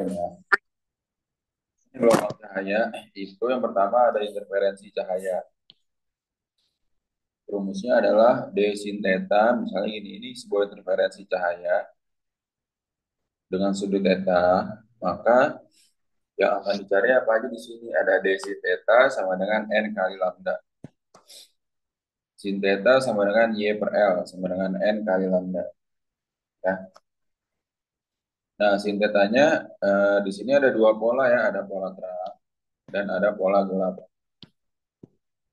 Ya. Gelombang cahaya itu yang pertama ada interferensi cahaya. Rumusnya adalah D sin theta, misalnya gini, ini sebuah interferensi cahaya dengan sudut theta, maka yang akan dicari apa aja di sini ada D sin theta sama dengan N kali lambda. Sin theta sama dengan Y per L sama dengan N kali lambda. Ya. Nah, sin thetanya di sini ada dua pola ya, ada pola terang dan ada pola gelap.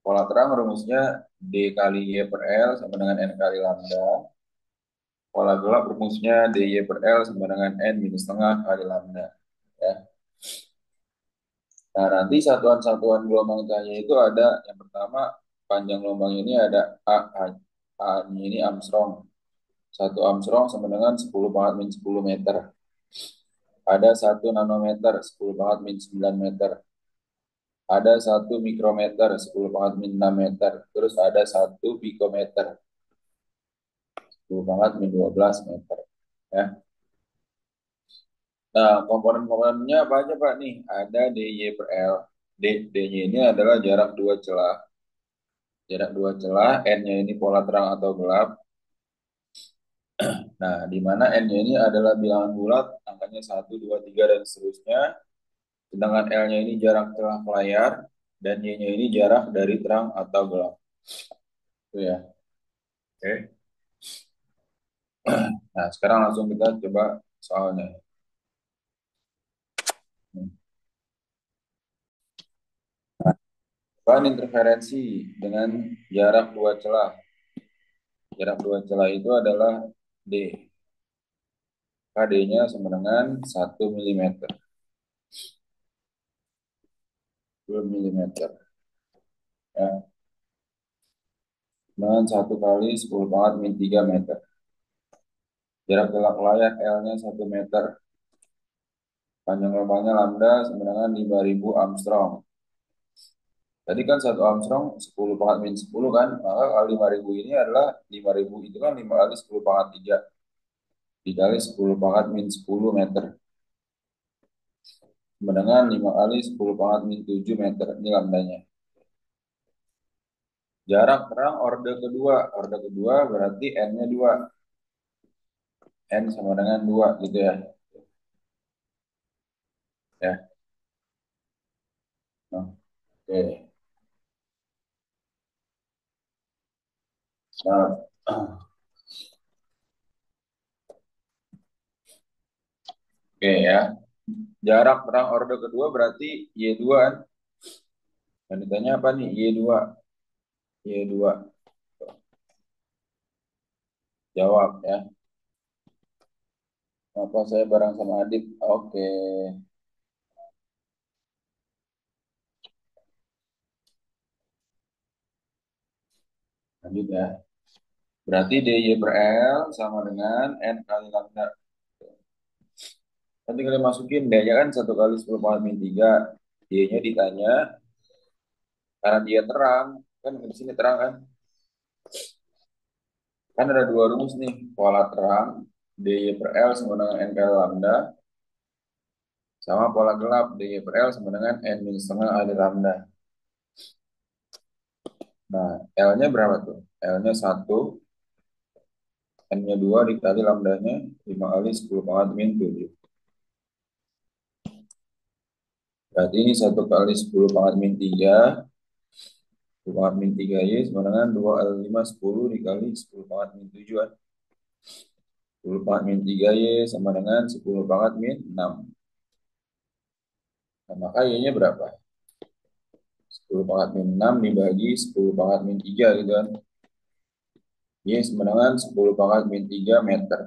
Pola terang rumusnya D kali Y per L sama dengan N kali lambda. Pola gelap rumusnya DY per L sama dengan N minus setengah kali lambda. Ya. Nah, nanti satuan-satuan gelombang cahaya itu ada yang pertama panjang gelombang ini ada A ini Armstrong. Satu Armstrong sama dengan 10 pangkat min 10 meter. Ada 1 nanometer 10 pangkat min 9 meter. Ada 1 mikrometer 10 pangkat min 6 meter. Terus ada 1 pikometer 10 pangkat min 12 meter. Ya. Nah, komponen-komponennya apa aja Pak nih? Ada DY per L. D-nya ini adalah jarak dua celah. Jarak dua celah, N-nya ini pola terang atau gelap. Nah, di mana N-nya ini adalah bilangan bulat, angkanya satu 2 3 dan seterusnya. Sedangkan L-nya ini jarak celah layar, dan Y-nya ini jarak dari terang atau gelap. Itu ya. Oke. Nah, sekarang langsung kita coba soalnya. Bahan interferensi dengan jarak dua celah. Jarak dua celah itu adalah D. KD-nya sama dengan 1 mm. 2 mm. Ya. Dengan 1 kali 10 pangkat min 3 meter. Jarak gelak layar L-nya 1 meter. Panjang lubangnya lambda sama dengan 5.000 Armstrong. Tadi kan 1 Armstrong 10 pangkat min 10 kan. Maka kali 5.000 ini adalah 5.000 itu kan 5 kali 10 pangkat 3. Dikali 10 pangkat min 10 meter. Sama dengan 5 kali 10 pangkat min 7 meter. Ini lambdanya. Jarak terang orde kedua. Orde kedua berarti N-nya 2. N sama dengan 2 gitu ya. Ya. Nah, oke. Nah, oke ya. Jarak terang orde kedua berarti Y2 kan. Dan ditanya apa nih? Y2. Y2. Jawab ya. Apa saya bareng sama Adit? Oke. Lanjut ya. Berarti DY per L sama dengan N kali lambda. Nanti kalian masukin D-nya kan 1 kali 10 pangkat min 3. Y-nya ditanya. Karena dia terang. Kan di sini terang kan. Kan ada dua rumus nih. Pola terang. DY per L sama dengan N kali lambda. Sama pola gelap. DY per L sama dengan N minus setengah kali lambda. Nah, L-nya berapa tuh? L-nya 1, N-nya 2 dikali lambdanya 5 kali 10 pangkat min 7. Berarti ini 1 kali 10 pangkat min 3. 10 pangkat min 3 Y sama dengan 2 kali 5, 10 dikali 10 pangkat min 7 kan. 10 pangkat min 3 Y sama dengan 10 pangkat min 6. Nah, maka Y-nya berapa? 10 pangkat min 6 dibagi 10 pangkat min 3 gitu kan. Y sama dengan 10 pangkat min 3 meter.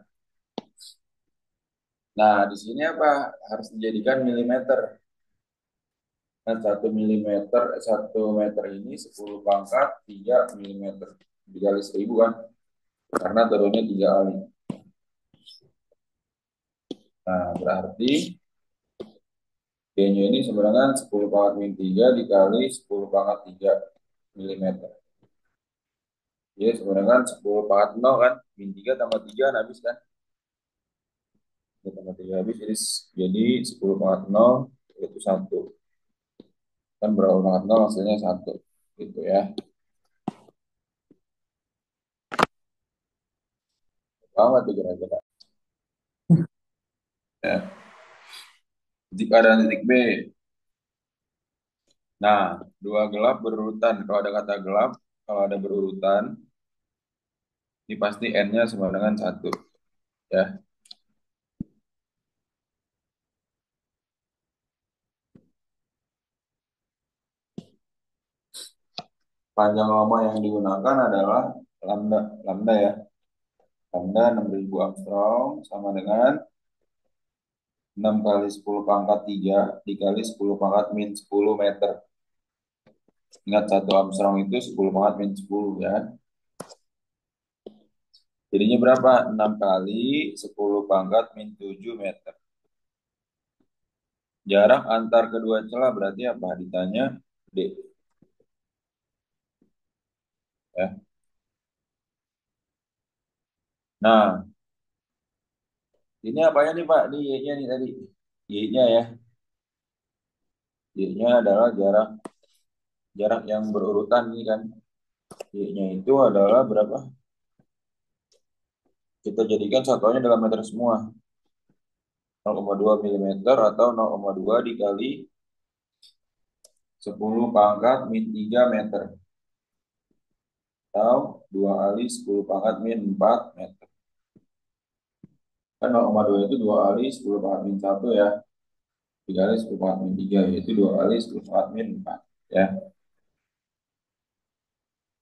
Nah, di sini apa? Harus dijadikan milimeter. Kan 1 mm, 1 meter ini 10 pangkat 3 milimeter dikali 1000 kan, karena turunnya 3 kali. Nah, berarti D-nya ini sebenarnya 10 pangkat min 3 dikali 10 pangkat 3 milimeter. Jadi sebenarnya 10 pangkat 0 kan, min 3 tambah 3 habis kan. tambah 3 habis jadi 10 pangkat 0 itu 1. Kan berapa pangkat 0 hasilnya 1. Gitu ya. Paham tuh kira-kira? Ya. Titik A dan titik B. Nah, dua gelap berurutan. Kalau ada kata gelap, kalau ada berurutan, ini pasti N-nya sama dengan 1. Ya. Panjang lama yang digunakan adalah lambda. Lambda ya. Lambda 6.000 Armstrong sama dengan 6 kali 10 pangkat 3 dikali 10 pangkat min 10 meter. Ingat 1 Armstrong itu 10 pangkat min 10 ya. Jadinya berapa? 6 kali 10 pangkat min 7 meter. Jarak antar kedua celah berarti apa? Ditanya D. Ya. Nah, ini apanya nih Pak? Ini Y-nya nih tadi. Y-nya ya. Y-nya adalah jarak jarak yang berurutan ini kan. Y-nya itu adalah berapa? Kita jadikan satuannya dalam meter semua. 0,2 mm atau 0,2 dikali 10 pangkat min 3 meter. Atau 2 kali 10 pangkat min 4 meter. Kan 0,2 itu 2 kali 10 pangkat min 1 ya. Dikali 10 pangkat min 3 yaitu 2 kali 10 pangkat min 4. Ya.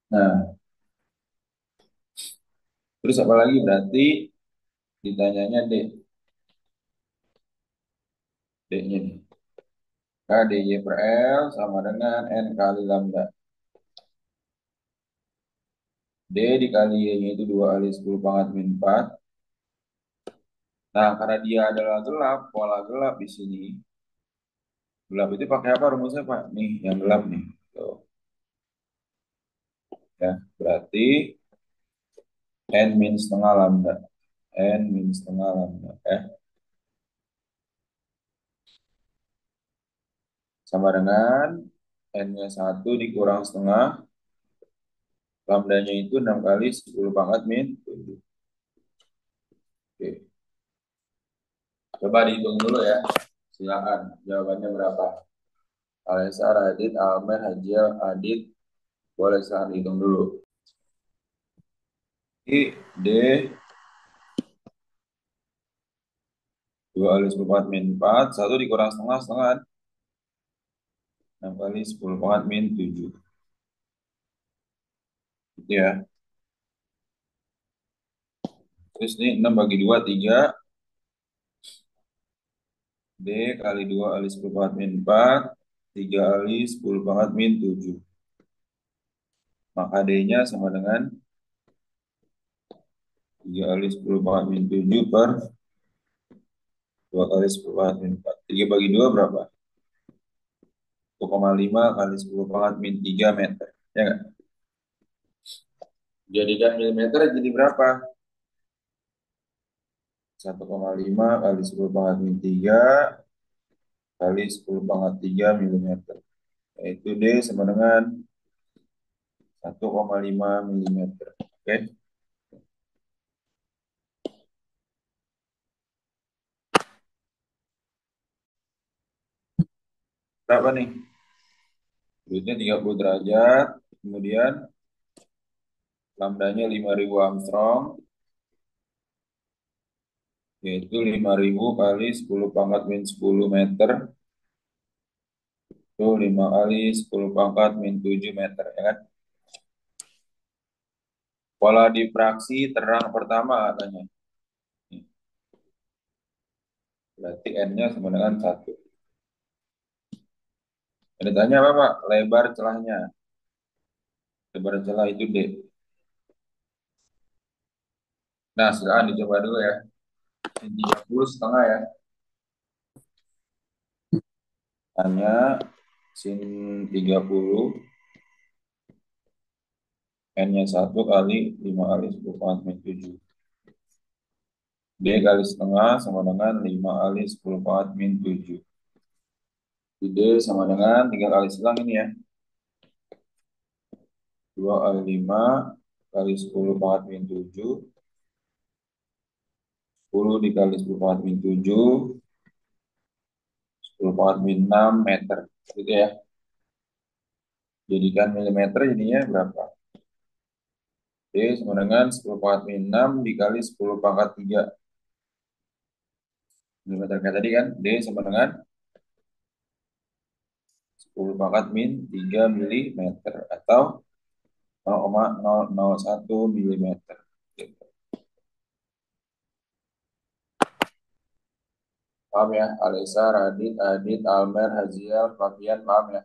Nah, terus apa lagi? Berarti ditanyanya D. D-nya nih. K dy per L sama dengan N kali lambda. D dikali Y-nya itu 2 kali 10 pangkat min 4. Nah, karena dia adalah gelap, pola gelap di sini. Gelap itu pakai apa rumusnya, Pak? Nih, yang gelap nih. Tuh, ya. Berarti N min setengah lambda. N min setengah lambda. Sama dengan N-nya 1 dikurang setengah. Lambdanya itu 6 kali 10 pangkat min 7. Oke. Coba dihitung dulu ya. Silakan. Jawabannya berapa? Alesa, Radit, Almer, Hajil, Adit. Boleh silakan hitung dulu. I, D, 2 kali 10 pangkat min 4. 1 dikurang setengah, setengah. 6 kali 10 pangkat min 7. Gitu ya. Terus ini 6 bagi 2, 3. D kali 2 kali 10 pangkat min 4. 3 kali 10 pangkat min 7. Maka D-nya sama dengan 3 kali 10 pangkat min 7 per 2 kali 10 pangkat min 4. 3 bagi 2 berapa? 1,5 kali 10 pangkat min 3 meter. Ya nggak? Jadikan milimeter jadi berapa? 1,5 kali 10 pangkat min 3 kali 10 pangkat 3 milimeter. Yaitu D sama dengan 1,5 milimeter. Oke. Berapa nih? Sudutnya 30 derajat. Kemudian lambdanya 5.000 Armstrong. Yaitu 5.000 kali 10 pangkat min 10 meter. Itu 5 kali 10 pangkat min 7 meter. Ya kan? Pola difraksi terang pertama katanya. Berarti N-nya sama dengan 1. Ada tanya apa Pak? Lebar celahnya. Lebar celah itu D. Nah, silakan dicoba dulu ya. Sin 30 setengah ya. Hanya sin 30 N-nya 1 kali 5 kali 10 pangkat min 7. D kali setengah sama dengan 5 kali 10 pangkat min 7. D sama dengan 3 kali selang ini ya. 2 kali 5 kali 10 pangkat min 7. 10 dikali 10 pangkat min 7. 10 pangkat min 6 meter. Gitu ya. Jadikan milimeter jadinya berapa? D sama dengan 10 pangkat min 6 dikali 10 pangkat 3 milimeter kayak tadi kan. D sama dengan 10 pangkat min 3 milimeter atau 0,001 milimeter. Gitu. Paham ya? Alisa, Radit, Adit, Almer, Haziel, Fabian, paham ya?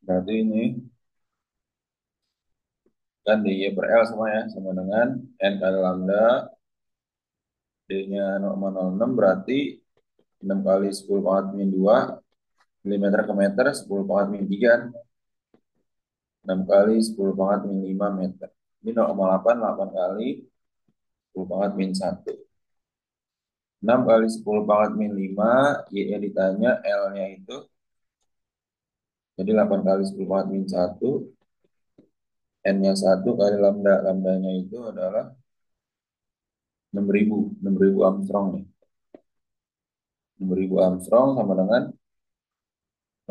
Berarti ini kan dy per L sama ya, sama dengan N kali lambda, D-nya 0,06 berarti 6 kali 10 pangkat min 2 milimeter ke meter, 10 pangkat min 3, 6 kali 10 pangkat min 5 meter. Ini 0,8, 8 kali 10 pangkat min 1. 6 kali 10 pangkat min 5, Y-nya ditanya, L-nya itu, jadi 8 kali 10 pangkat min 1, N-nya 1 kali lambda. Lambdanya itu adalah 6.000, 6.000 Armstrong nih. 6.000 Armstrong sama dengan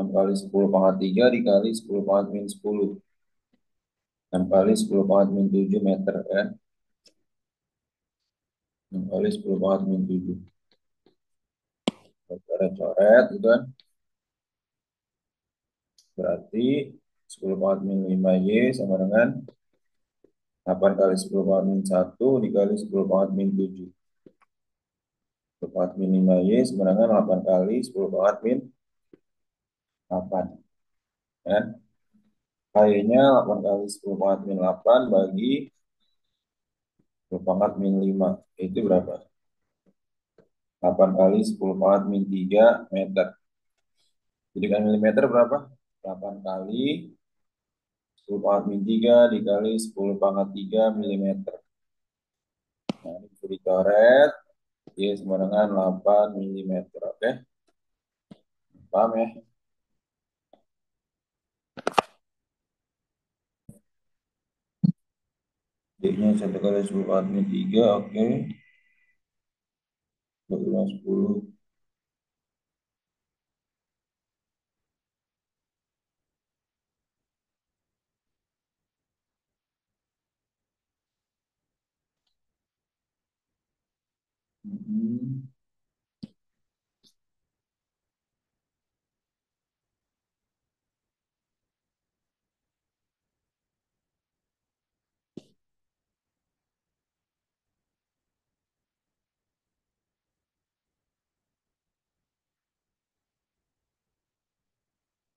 6 kali 10 pangkat 3 dikali 10 pangkat min 10. 6 kali 10 pangkat min 7 meter kan. 6 kali 10 pangkat min 7. Coret-coret gitu kan. Berarti 10 pangkat min 5Y sama dengan 8 kali 10 pangkat min 1 dikali 10 pangkat min 7. 10 pangkat min 5Y sama dengan 8 kali 10 pangkat min 8. Kan? Y-nya 8 kali 10 pangkat min 8 bagi 10 pangkat min 5. Itu berapa? 8 kali 10 pangkat min 3 meter. Jadi kan milimeter berapa? 8 kali 10 pangkat min 3 dikali 10 pangkat 3 milimeter. Nah, ini bisa dicoret. Y sama dengan 8 milimeter. Oke, paham ya? D-nya 1 kali 10 pangkat min 3. Oke. 25, 10. Hmm,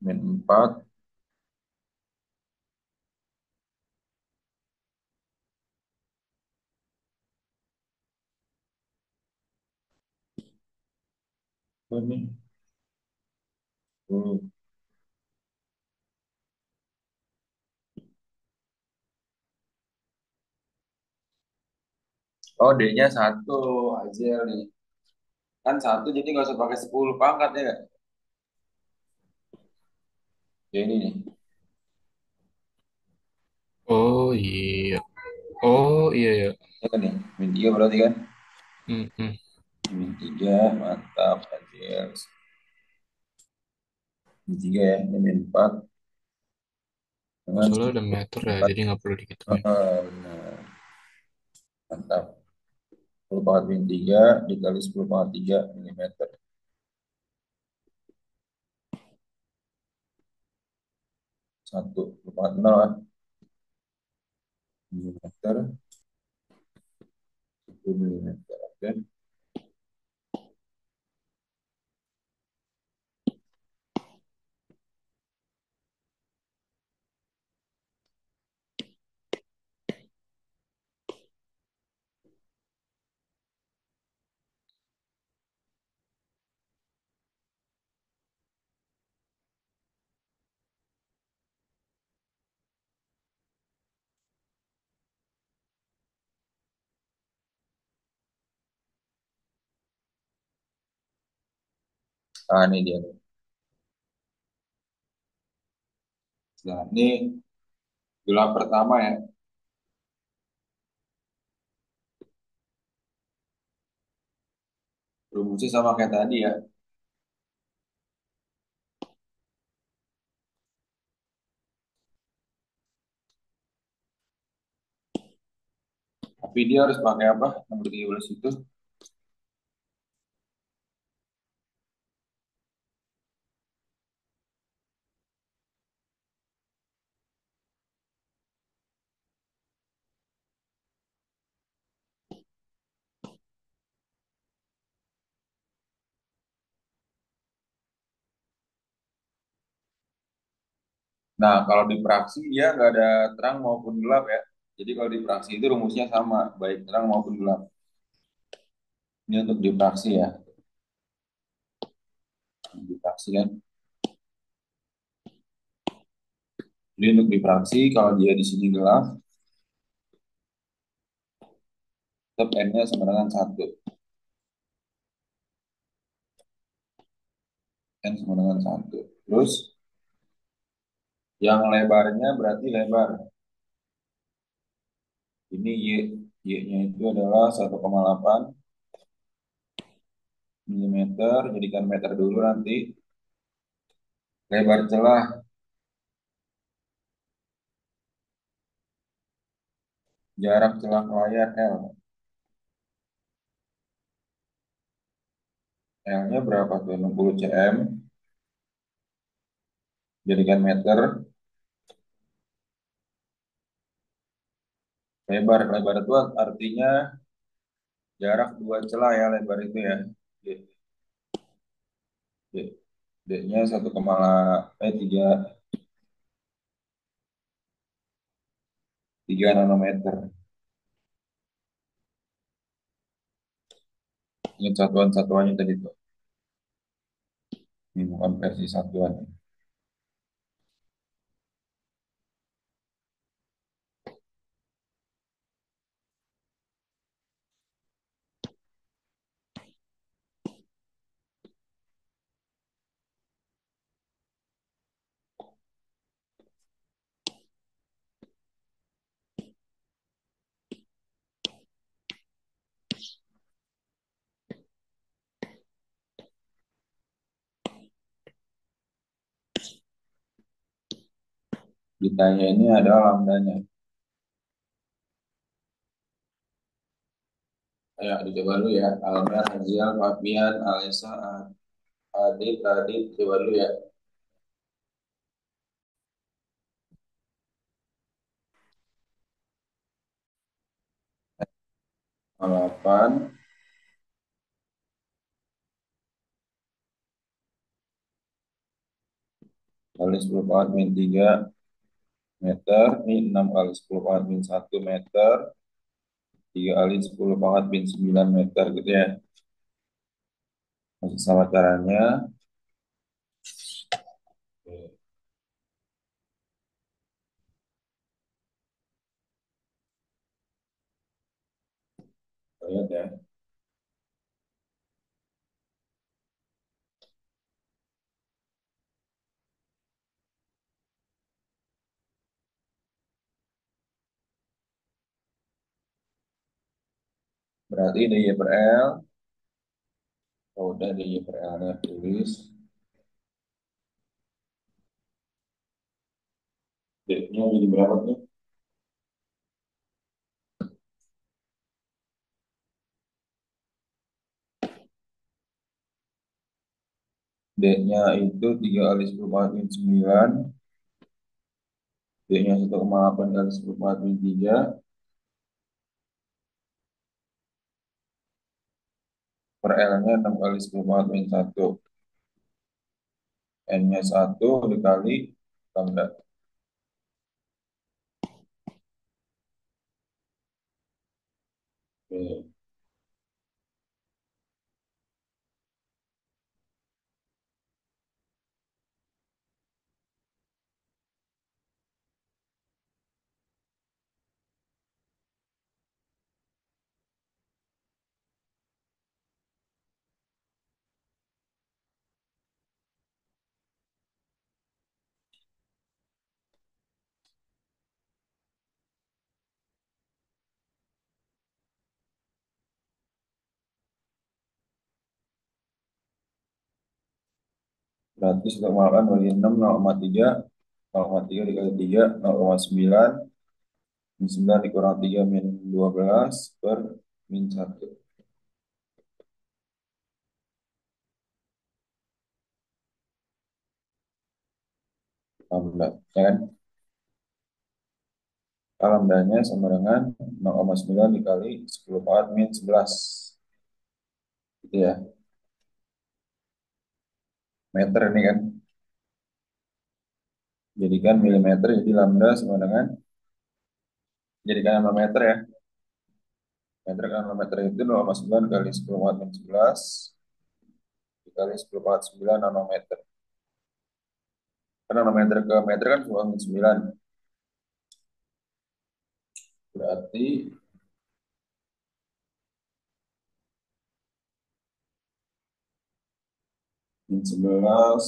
min 4. Ini 10. Oh, D-nya 1. Hasil nih. Kan 1 jadi nggak usah pakai 10 pangkat ya nggak? Ya ini nih. Oh iya. Oh iya ya. Ya kan nih. Min 3 berarti kan? Mm-mm. Min 3, mantap. Hasil. Min 3 ya. Ini min 4. Dengan Soalnya 10 udah meter ya, pangkat. jadi nggak perlu dikituin. Benar. Mantap. 10 pangkat min 3 dikali 10 pangkat 3 milimeter. 1. 10 pangkat 0 kan? Milimeter. 10 milimeter. Oke. Nah, ini dia. Nah, ini gelang pertama ya. Rumusnya sama kayak tadi ya. Tapi dia harus pakai apa? Nomor 13 itu. Nah, kalau di praksi dia nggak ada terang maupun gelap ya. Jadi kalau di praksi itu rumusnya sama, baik terang maupun gelap. Ini untuk di praksi ya. Di praksi kan. Jadi untuk di praksi, kalau dia di sini gelap, tetap N-nya sama dengan 1. N sama dengan 1. Terus yang lebarnya berarti lebar. Ini Y. Y-nya itu adalah 1,8 milimeter. Jadikan meter dulu nanti. Lebar celah, jarak celah ke layar L. L-nya berapa tuh? 60 cm. Jadikan meter. Lebar. Lebar itu artinya jarak dua celah ya lebar itu ya. D, D, D-nya 3 3 nanometer. Ingat satuan-satuannya tadi tuh. Ini bukan versi satuan. Ditanya ini adalah lambdanya. Ayo dicoba dulu ya. Almer, Hazial, Fabian, Alesa, Adit, Adit, coba dulu ya. 8 kali 10 pangkat min 3 meter. Ini 6 kali 10 pangkat min 1 meter. 3 kali 10 pangkat min 9 meter gitu ya. Masih sama caranya. Oke, kita lihat ya. Berarti DY per L. Oh, udah DY per L-nya tulis. D-nya jadi berapa tuh? D-nya itu 3 kali 10 pangkat min 9. D-nya 1,8 kali 10 pangkat min 3. Per L-nya 6 kali 10 pangkat min 1. N-nya 1 dikali lambda. Oke. Berarti 1,8 bagi 6, 0,3. 0,3 dikali 3, 0,9. Min 9 dikurang 3, min 12 per min 1. 16. Ya kan? Lambdanya sama dengan 0,9 dikali 10 pangkat min 11. Gitu ya. Meter ini kan. Jadikan milimeter, jadi lambda sama dengan, jadikan nanometer ya. Meter kan nanometer itu 0,9 kali 10 pangkat min 11 dikali 10 pangkat 9 nanometer. Karena nanometer ke meter kan 10 min 9. Berarti min 11.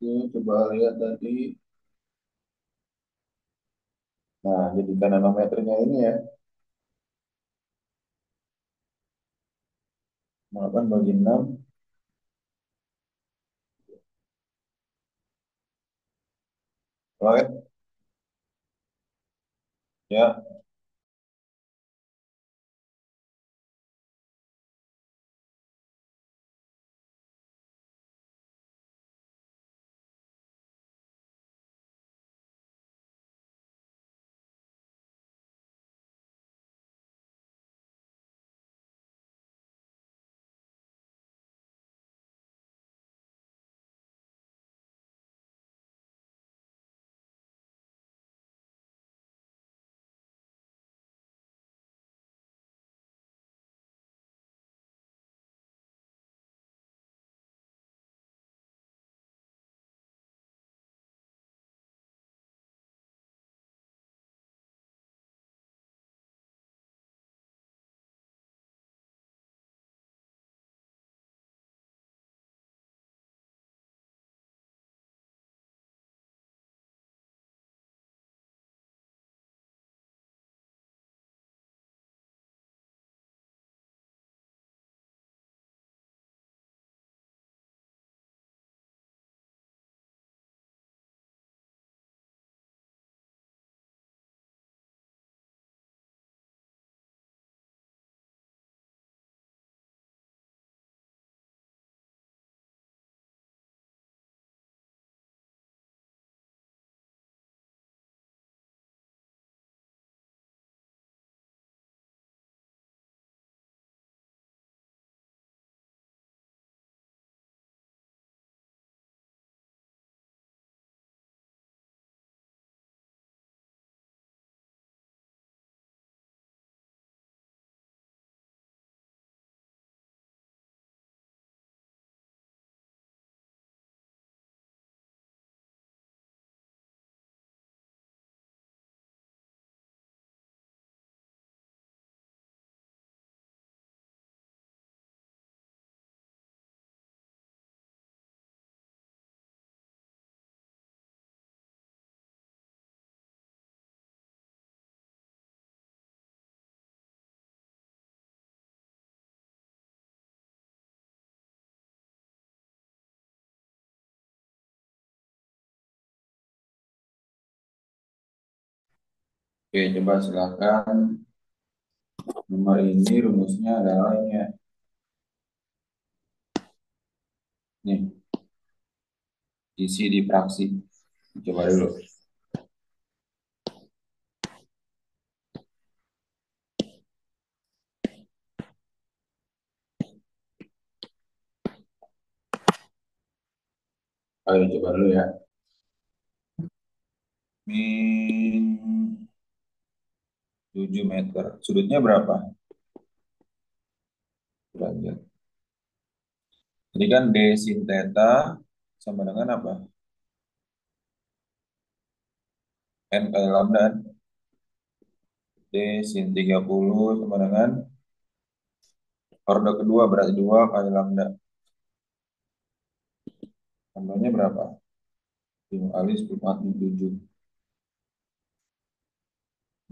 Oke, coba lihat tadi. Nah, jadikan nanometernya ini ya. 8 bagi 6. Oke, ya. Oke, coba silakan. Nomor ini rumusnya adalah ini ya. Nih, isi di fraksi. Coba dulu. Ayo coba dulu ya. Min 7 meter. Sudutnya berapa? Derajat. Jadi kan D sin theta sama dengan apa? N kali lambda. D sin 30 sama dengan orde kedua berarti 2 kali lambda. Lambdanya berapa? 5 kali 10 min 7.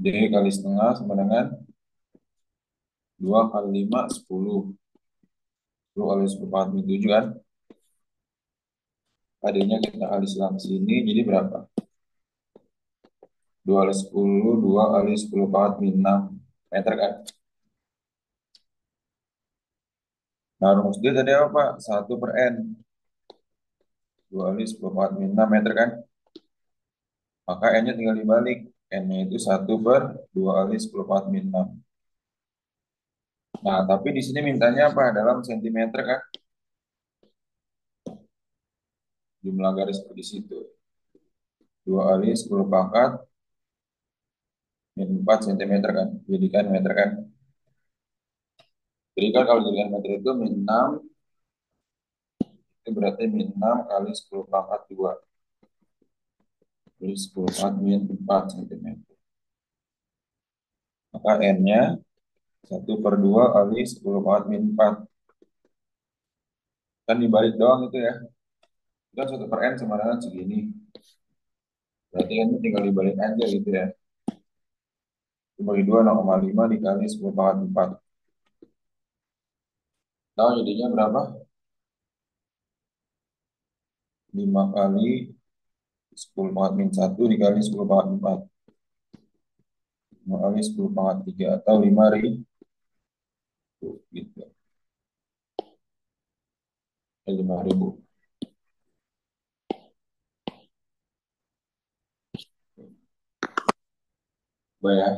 D kali setengah sama dengan 2 kali 5 10. 10 kali 10 min 7 kan? Tadinya kita kali silang sini jadi berapa? 2 kali 10, 2 kali 10 pangkat min 6 meter kan? Nah, rumus dia tadi apa, Pak? 1 per N. 2 kali 10 pangkat min 6 meter kan? Maka N-nya tinggal dibalik. N-nya itu 1 per 2 kali 10 pangkat min 6. Nah, tapi di sini mintanya apa? Dalam sentimeter kan? Jumlah garis di situ. 2 kali 10 pangkat min 4 cm kan? Jadikan meter kan? Jadi kan kalau jadikan meter itu min 6, itu berarti min 6 kali 10 pangkat 2. Jadi 10 pangkat min 4 cm. Maka N-nya 1 per 2 kali 10 pangkat min 4. Kan dibalik doang itu ya. Itu kan 1 per N sama dengan segini. Berarti kan tinggal dibalik aja gitu ya. Dibagi 2, 0,5 dikali 10 pangkat 4. Tahu jadinya berapa? 5 kali 10 pangkat min 1 dikali 10 pangkat 4. 5 kali 10 pangkat 3 atau 5 ribu gitu. 5.000. Coba ya.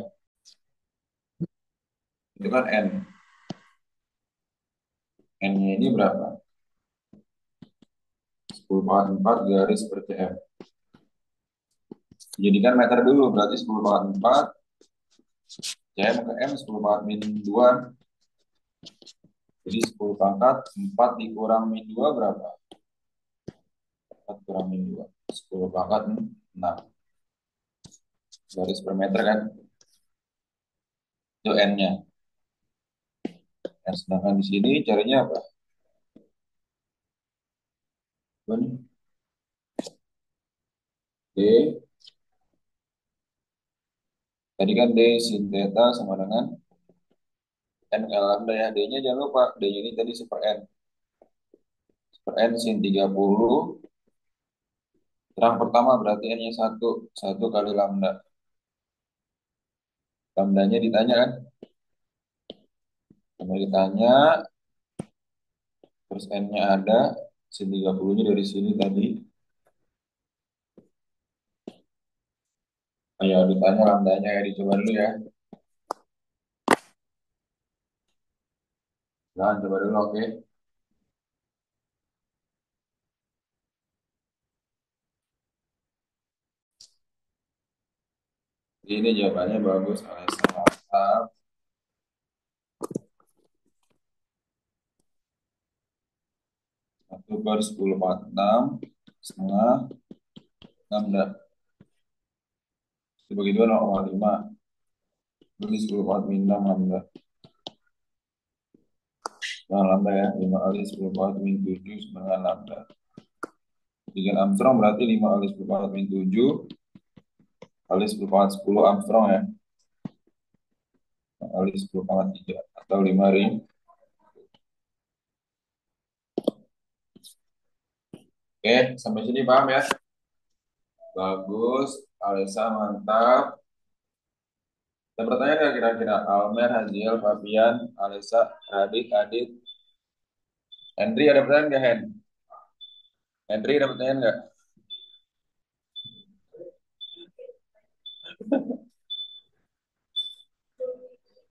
Itu kan N. N-nya ini berapa? 10 pangkat 4 garis per cm. Jadikan meter dulu, berarti 10 pangkat 4 cm ke M 10 pangkat min 2. Jadi 10 pangkat 4 dikurang min 2 berapa? 4 kurang min 2. 10 pangkat 6 garis per meter kan? Itu N-nya. Nah, sedangkan di sini carinya apa? Ini D. Tadi kan D sin theta sama dengan N kali lambda ya. D-nya jangan lupa. D-nya ini tadi super N. Super N sin 30. Terang pertama berarti N-nya 1. 1 kali lambda. Lambdanya ditanya kan? Lambda ditanya. Terus N-nya ada. Sin 30-nya dari sini tadi. Ayo ditanya lambdanya ya. Dicoba dulu ya. Jangan coba dulu oke. Ini jawabannya bagus. Alasan mantap. 1 per 10 pangkat 6 setengah lambda. Dibagi 2 0,5. Bagi 10 pangkat min 6 lambda. Nah, lambda ya. 5 kali 10 pangkat min 7 setengah lambda. Dengan Armstrong berarti 5 kali 10 pangkat min 7 kali 10 pangkat 10 Armstrong ya. 5 kali 10 pangkat 3 atau 5 ring. Oke, sampai sini paham ya? Bagus, Alisa mantap. Ada pertanyaan nggak kira-kira? Almer, Haziel, Fabian, Alisa, Radit, Adit, Henry ada pertanyaan nggak, Hen? Henry ada pertanyaan nggak?